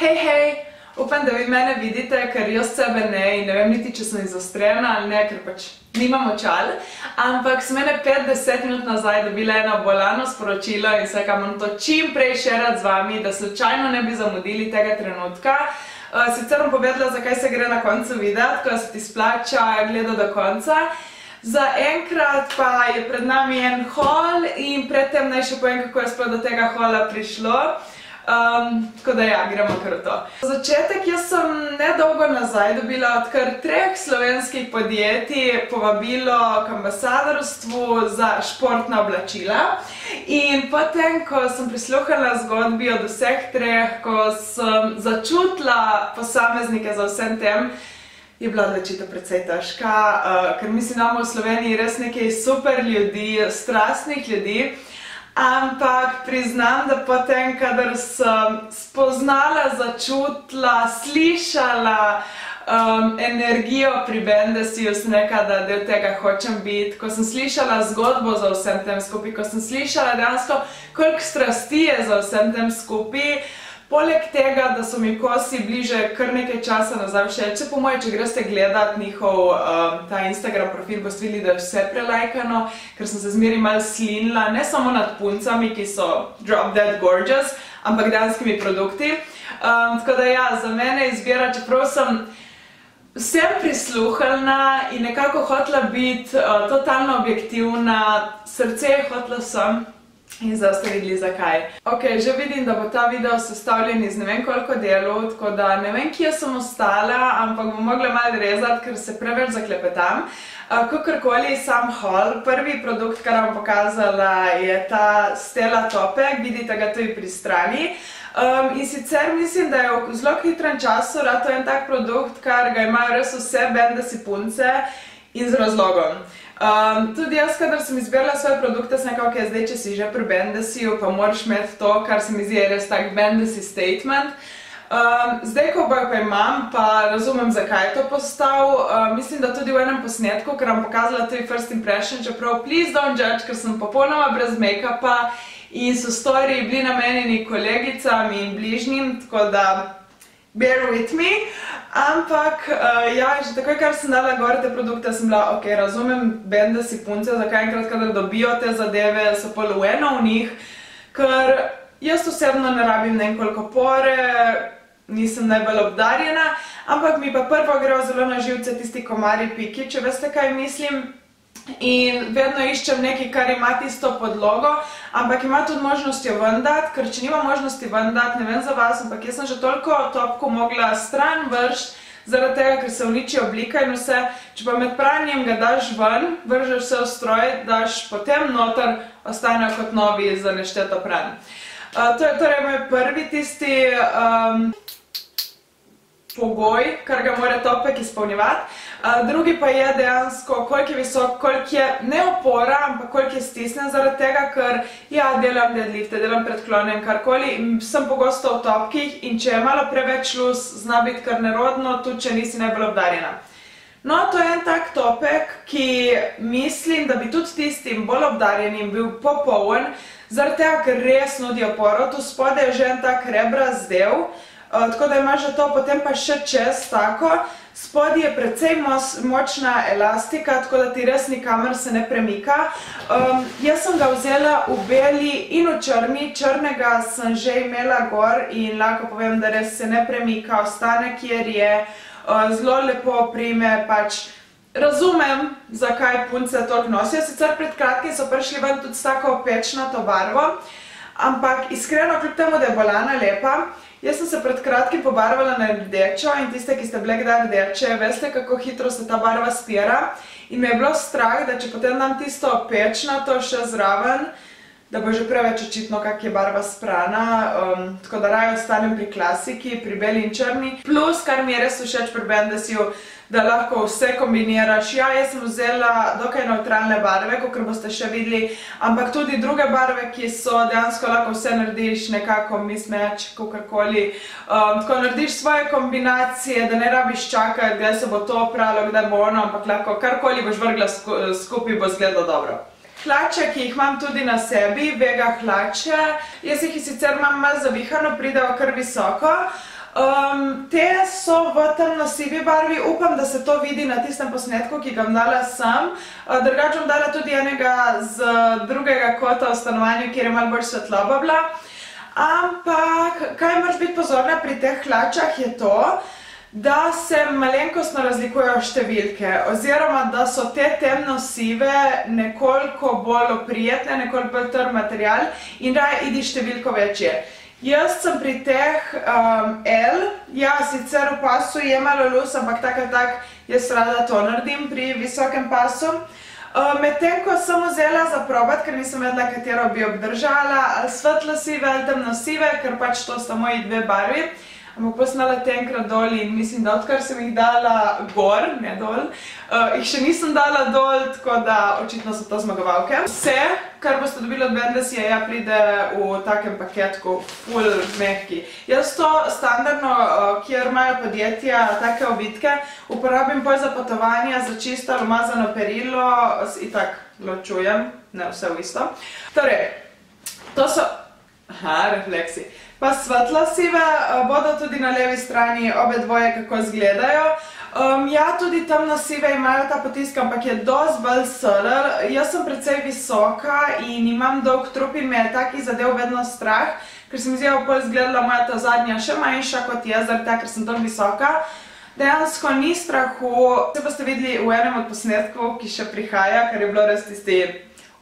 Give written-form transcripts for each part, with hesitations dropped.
Hej, hej! Upam, da vi mene vidite, ker jaz sebe ne in ne vem niti, če sem izostrena ali ne, ker pač nimam očal. Ampak sem mene 5-10 minut nazaj dobila eno bolano sporočilo in se moram to čim prej šerat z vami, da slučajno ne bi zamudili tega trenutka. Sicer bom povedala, zakaj se gre na koncu videa, tako da se ti splača gledati do konca. Za enkrat pa je pred nami en haul in predtem naj še povem, kako je sploh do tega haula prišlo. Tako da ja, gremo kar v to. Za začetek, jaz sem nedolgo nazaj dobila od kar 3 slovenskih podjetij povabilo k ambasadorstvu za športna oblačila. In potem, ko sem prisluhala zgodbi od vseh 3, ko sem začutila posameznike za vsem tem, je bila odločitev precej težka, ker mislim, da imamo v Sloveniji res nekaj super ljudi, strastnih ljudi. Ampak priznam, da potem, kadar sem spoznala, začutila, slišala energijo pri Bendesiju, sem rekla, da del tega hočem biti. Ko sem slišala zgodbo za vsem tem skupaj, ko sem slišala dejansko, koliko strasti je za vsem tem skupaj, poleg tega, da so mi kosi bliže kar nekaj časa nazaj všeč, po moje, če greste gledat njihov ta Instagram profil, boste videli, da je vse prelajkano, ker sem se zmeri malo slinila, ne samo nad puncami, ki so drop dead gorgeous, ampak dejanskimi produkti. Tako da ja, za mene izbira, čeprav sem vsem prisluhalna in nekako hotela biti totalno objektivna, srce je hotela sem. In zdaj ste videli zakaj. Ok, že vidim, da bo ta video sestavljen iz ne vem koliko delov, tako da ne vem, kje sem ostala, ampak bom mogla malo rezati, ker se preveč zaklepetam. Kakorkoli sam haul, prvi produkt, kar bom pokazala, je ta Stella topek, vidite ga tudi pri strani. In sicer mislim, da je v zelo hitrem času rato en tak produkt, kar ga imajo res vse Bendesi punce in z razlogom. Tudi jaz, kadar sem izbirala svoje produkte, sem nekako, ok, zdaj, če si že pri Bendesiju, pa moraš imeti to, kar se mi zdi je res tak Bendesi statement. Zdaj, ko bojo pa imam, pa razumem, zakaj je to postal. Mislim, da tudi v enem posnetku, ker vam pokazala tudi first impression, čeprav please don't judge, ker sem popolnoma brez make-upa in so storiji bili namenjeni kolegicam in bližnjim, tako da bear with me. Ampak, ja, že takoj, kar sem dala gor te produkte, sem bila, ok, razumem Bendesi punce, zakaj enkrat, kadar dobijo te zadeve, so pol eno v njih, ker jaz osebno ne rabim nekoliko pore, nisem najbolj obdarjena, ampak mi pa prvo grejo zelo na živce tisti komari piki, če veste, kaj mislim. In vedno iščem nekaj, kar ima tisto podlogo, ampak ima tudi možnost jo ven dati, ker če nima možnosti ven dati, ne vem za vas, ampak jaz sem že toliko topko mogla stran vršiti, zaradi tega, ker se uniči oblika in vse. Če pa med pranjem ga daš ven, vržeš vse v stroj, daš potem noter, ostanejo kot novi za nešteto pran. To je torej moj prvi tisti pogoj, kar ga mora topek izpolnjevati. Drugi pa je dejansko, koliko je visok, koliko je ne opora, ampak koliko je stisnen zaradi tega, ker ja, delam deadlifte, delam predklone in karkoli, sem pogosto v topkih in če je malo preveč luz, zna biti kar nerodno, tudi če nisi najbolj obdarjena. No, to je en tak topek, ki mislim, da bi tudi tistim bolj obdarjenim bil popoln, zaradi tega, ker res nudi oporo, tu spodaj je že en tak rebrast del, tako da ima že to, potem pa še čez tako. Spodaj je precej močna elastika, tako da ti res nikamor se ne premika. Jaz sem ga vzela v beli in v črni, črnega sem že imela gor in lahko povem, da res se ne premika, ostane kjer je, zelo lepo prime, pač razumem, zakaj punce toliko nosijo. Sicer pred kratkim so prišli ven tudi s tako pečnato barvo, ampak iskreno, kljub temu, da je bolana lepa, jaz sem se pred kratkim pobarvala na rdečo in tiste, ki ste bile kdaj rdeče, veste, kako hitro se ta barva spira in me je bilo strah, da če potem dam tisto pečnato še zraven, da bo že preveč očitno, kak je barva sprana, tako da raje ostanem pri klasiki, pri beli in črni. Plus, kar mi je res všeč pri Bendesiju, da lahko vse kombiniraš. Ja, jaz sem vzela dokaj neutralne barve, kakor boste še videli, ampak tudi druge barve, ki so dejansko lahko vse narediš nekako mismatch, kakorkoli. Tako narediš svoje kombinacije, da ne rabiš čakati, kdaj se bo to opralo, kdaj bo ono, ampak lahko karkoli boš vrgla skupaj, bo izgledalo dobro. Hlače, ki jih imam tudi na sebi, Vega hlače, jaz jih sicer imam malo zavihano, pridejo kar visoko. Te so v temno-sivi barvi, upam, da se to vidi na tistem posnetku, ki ga bom dala sem. Drugače bom dala tudi enega z drugega kota v stanovanju, kjer je malo bolj svetloba bila. Ampak, kaj moraš biti pozorna pri teh hlačah je to, da se malenkostno razlikujejo številke, oziroma da so te temno-sive nekoliko bolj oprijetne, nekoliko bolj trd material in raje idi številko večje. Jaz sem pri teh L, ja, sicer v pasu je malo lus, ampak tak ali tak jaz rada to naredim pri visokem pasu. Medtem ko sem vzela za probat, ker nisem vedela, katero bi obdržala, ali svetlo-sive ali temno-sive, ker pač to sta moji dve barvi. Ampak posnala te enkrat dol in mislim, da odkar sem jih dala gor, ne dol, jih še nisem dala dol, tako da očitno so to zmagovalke. Vse, kar boste dobili od Bendesija, ja, pride v takem paketku, ful mehki. Jaz to standardno, kjer imajo podjetja take ovitke, uporabim pol za potovanja, za čisto umazano perilo, itak ločujem, ne vse v isto. Torej, to so, refleksi. Pa svetlo-sive bodo tudi na levi strani obe dvoje, kako izgledajo. Ja, tudi temno-sive imajo ta potisk, ampak je dosti bolj subtil. Jaz sem precej visoka in imam dolg trup in me je takih zadev vedno strah, ker se mi zdi, da izgledala moja ta zadnja še manjša kot je, zaradi tega, ker sem tam visoka. Dejansko ni strahu. Se boste videli v enem od posnetkov, ki še prihaja, ker je bilo res tisti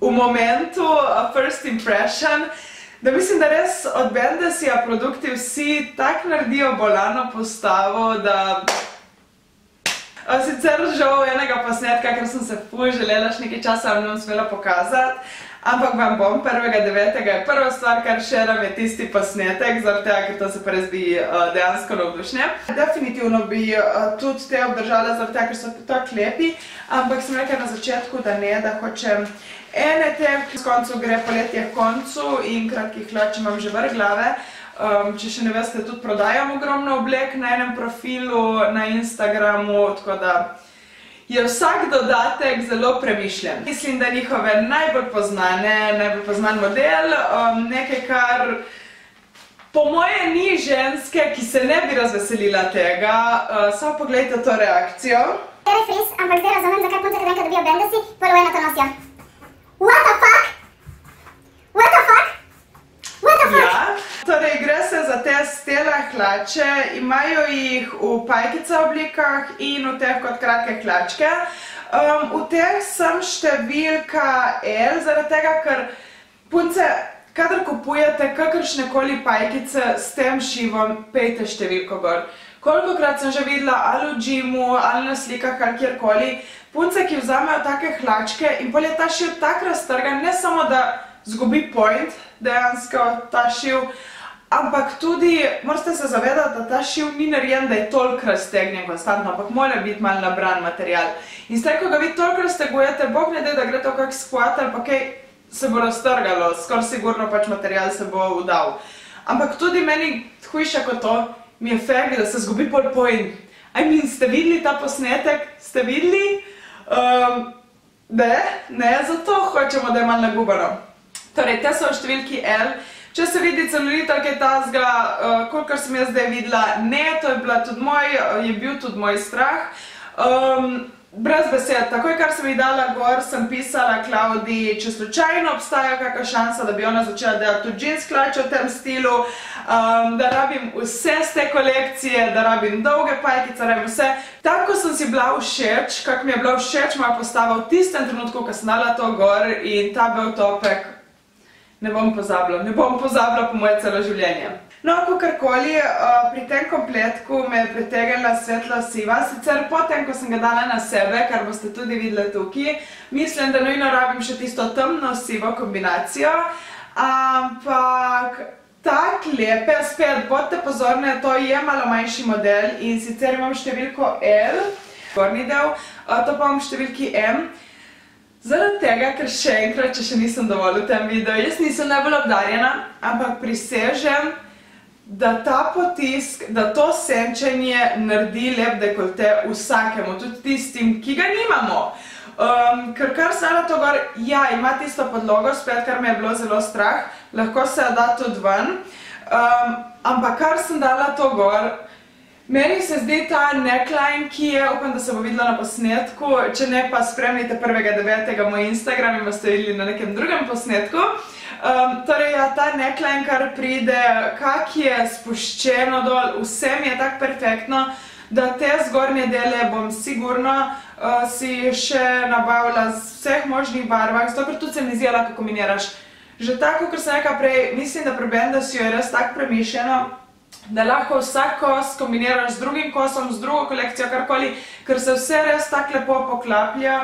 v momentu, first impression, da mislim, da res od Bendesija produkti vsi tako naredijo bolano postavo, da sicer žal enega posnetka, ker sem se ful želela še nekaj časa, vam ne bom smela pokazati, ampak vam bom 1.9. je prva stvar, kar šeram, je tisti posnetek, zaradi tega, ker to se pa res bi dejansko navdušnje. Definitivno bi tudi te obdržala, zaradi tega, ker so tako lepi, ampak sem rekla na začetku, da ne, da hočem ene te, s koncu gre poletje k koncu in kratkih hlač imam že vrh glave. Če še ne veste, tudi prodajam ogromno oblek na enem profilu na Instagramu, tako da je vsak dodatek zelo premišljen. Mislim, da njihove najbolj poznan model, nekaj, kar po moje ni ženske, ki se ne bi razveselila tega. Samo pogledajte to reakcijo. Je fris, ampak zdaj razumem, zakaj punce, kad enkrat dobijo Bendesi, prvo eno to nosijo. What the fuck? What the fuck? What the fuck? Ja, torej gre se za te stele hlače, imajo jih v pajkica oblikah in v teh kot kratke hlačke. V teh sem številka L, zaradi tega, ker punce, kadar kupujete kakršnekoli pajkice s tem šivom, pejte številko gor. Kolikokrat sem že videla ali v džimu, ali na slikah, ali kjerkoli, punce, ki vzamejo take hlačke in pol je ta šiv tak raztrgan, ne samo da zgubi point, dejansko ta šiv, ampak tudi morate se zavedati, da ta šiv ni narejen, da je toliko raztegnjen konstantno, ampak mora biti malo nabran material. In zdaj, ko ga vi toliko raztegujete, bog ne da gre to kak skvat ali pa kaj se bo raztrgalo, skoraj sigurno pač material se bo udal. Ampak tudi meni hujše kot to, mi je fakt, da se zgubi pol point. Ste videli ta posnetek? Ste videli? Ne, zato hočemo, da je malo nagubano. Torej, te so v številki L. Če se vidi celulit ali kaj tazga, kolikor sem jaz zdaj videla, ne, to je bil tudi moj strah. Brez besed, takoj kar sem jih dala gor, sem pisala Klaudiji, če slučajno obstaja kakšna šansa, da bi ona začela delati tudi jeans hlače v tem stilu, da rabim vse z te kolekcije, da rabim dolge pajkice, rabim vse. Tako sem si bila všeč, kak mi je bila všeč moja postava v tistem trenutku, ko sem dala to gor in ta bel topek ne bom pozabila po moje celo življenje. No, kakorkoli, pri tem kompletku me je pritegnila svetlo-siva, sicer potem, ko sem ga dala na sebe, kar boste tudi videli tukaj, mislim, da nujno rabim še tisto temno-sivo kombinacijo, ampak tak lepe, spet, bodite pozorne, to je malo manjši model in sicer imam številko L, gornji del, to pa imam številki M. Zaradi tega, ker še enkrat, če še nisem dovolj v tem videu, jaz nisem najbolj obdarjena, ampak prisežem, da ta potisk, da to senčenje naredi lep dekolte vsakemu, tudi tistim, ki ga nimamo. Ker kar sem dala to gor, ja, ima tisto podlogo, spet, kar me je bilo zelo strah, lahko se jo da tudi ven, Ampak kar sem dala to gor, meni se zdi ta neckline, ki je, upam, da se bo videla na posnetku, če ne pa spremljite 1.9. moj Instagram in boste videli na nekem drugem posnetku. Torej, ja, ta neckline, kar pride, kak je spuščeno dol, vse mi je tako perfektno, da te zgornje dele bom sigurno si še nabavila z vseh možnih barvah, zato ker tudi se mi zdi, lahko kombiniraš. Že tako, kot sem rekla prej, mislim, da pri Bendasiu je res tako premišljeno, da lahko vsak kos kombiniraš z drugim kosom, z drugo kolekcijo, karkoli, ker se vse res tako lepo poklaplja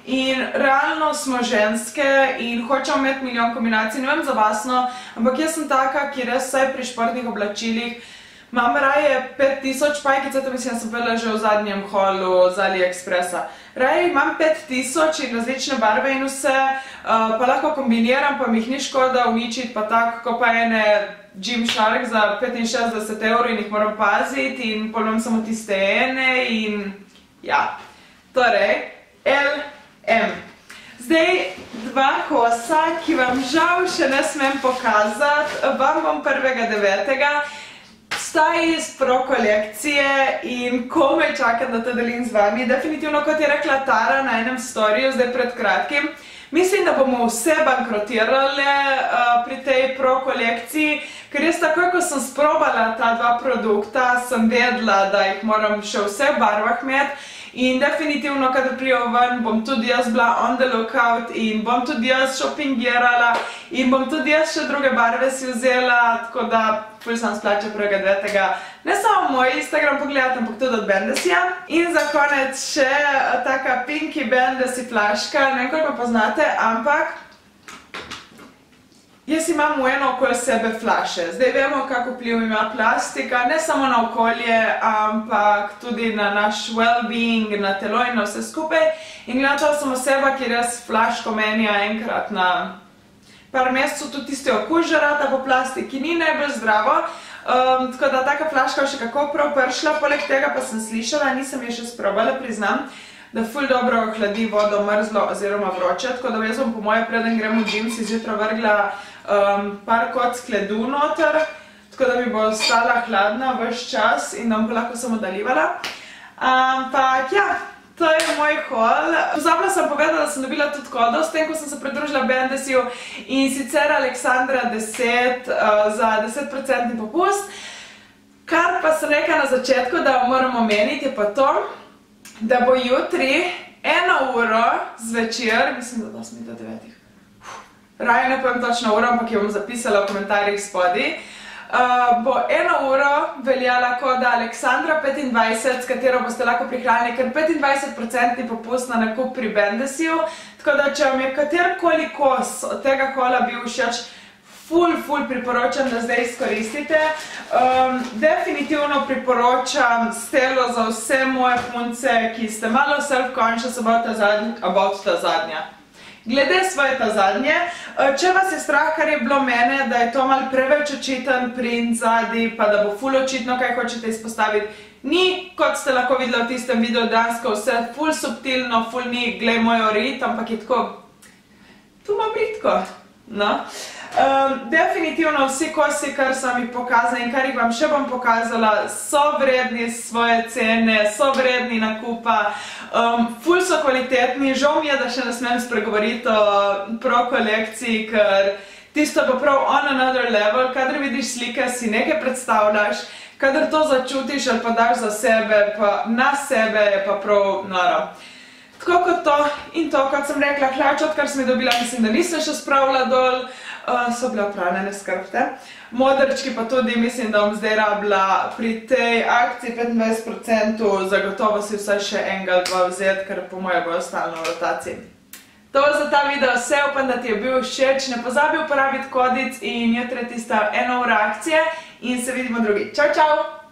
in realno smo ženske in hočemo imeti milijon kombinacij, ne vem za vas, no, ampak jaz sem taka, ki res vsaj pri športnih oblačilih imam raje 5000 pajkice, to mislim, da sem povedala že v zadnjem holu z AliExpressa. Raje imam 5000 in različne barve in vse, pa lahko kombiniram, pa mi jih ni škoda uničiti, pa tako, ko pa ene Gymshark za 65 € in jih moram paziti in potem samo tiste ene in ja. Torej, LM. Zdaj, dva kosa, ki vam žal še ne smem pokazati, vam bom 1.9. Sta iz Pro kolekcije in komaj čakam, da to delim z vami. Definitivno, kot je rekla Tara na enem storiju, zdaj pred kratkim, mislim, da bomo vse bankrotirale pri tej Pro kolekciji, ker jaz takoj, ko sem sprobala ta dva produkta, sem vedela, da jih moram še vse v barvah imeti. In definitivno, kadar prijo ven, bom tudi jaz bila on the lookout in bom tudi jaz shoppingirala in bom tudi jaz še druge barve si vzela, tako da ful sem splača 1.9. Ne samo moj Instagram pogledati, ampak tudi od Bendasija. In za konec še taka Pinky Bendasi flaška, ne vem, koliko poznate, ampak jaz imam v eno okoli sebe flaše. Zdaj vemo, kako vpliv ima plastika, ne samo na okolje, ampak tudi na naš well-being, na telo in na vse skupaj. In glede na to sem oseba, ki res flaško menja enkrat na par mesecev, tudi tiste okuže rata po plastiki, ni najbolj zdravo. Tako da taka flaška še kako prav prišla, poleg tega pa sem slišala, nisem je še sprobala, priznam, da ful dobro hladi vodo mrzlo oziroma vroče, tako da jaz bom po moje preden grem v gym si zjutraj vrgla par kock ledu noter, tako da mi bo ostala hladna ves čas in da bom lahko samo dalivala. Ampak ja, to je moj haul. Pozabila sem povedala, da sem dobila tudi kodo s tem, ko sem se pridružila Bendasiju in sicer Aleksandra 10 za 10% popust. Kar pa sem rekla na začetku, da moram omeniti, je pa to, da bo jutri 1 uro zvečer, mislim, da 8 do 9. Raje ne povem točno uro, ampak jo bom zapisala v komentarjih spodaj. Bo 1 uro veljala koda Aleksandra 25, s katero boste lahko prihranili kar 25% popust na nakup pri Bendasiju. Tako da, če vam je katerkoli kos od tega hola bil všeč, ful priporočam, da zdaj izkoristite. Definitivno priporočam Stelo za vse moje punce, ki ste malo self-conscious about ta zadnja. Glede svoje ta zadnje, če vas je strah, kar je bilo mene, da je to malo preveč očiten print zadnji, pa da bo ful očitno, kaj hočete izpostaviti, ni, kot ste lahko videli v tistem videu, dansko vse ful subtilno, ful ni, glej moj orit, ampak je tako, tu ima britko, no. Definitivno vsi kosi, kar sem jih pokazala in kar jih vam še bom pokazala, so vredni svoje cene, so vredni nakupa, ful so kvalitetni, žal mi je, da še ne smem spregovoriti o Pro kolekciji, ker tisto bo prav on another level, kadar vidiš slike, si nekaj predstavljaš, kadar to začutiš ali pa daš za sebe, pa na sebe je pa prav noro. Tako kot to in to, kot sem rekla, hlače, odkar sem jih dobila, mislim, da nisem še spravila dol, so bile oprane, ne skrbte. Modrčki pa tudi, mislim, da bom zdaj rabila pri tej akciji 25%, zagotovo si vsaj še enega ali dva vzeti, ker po moje bojo stalno v rotaciji. To za ta video vse, upam, da ti je bil všeč, ne pozabi uporabiti kodic in jutri tista 1 ura akcije in se vidimo drugi. Čau, čau!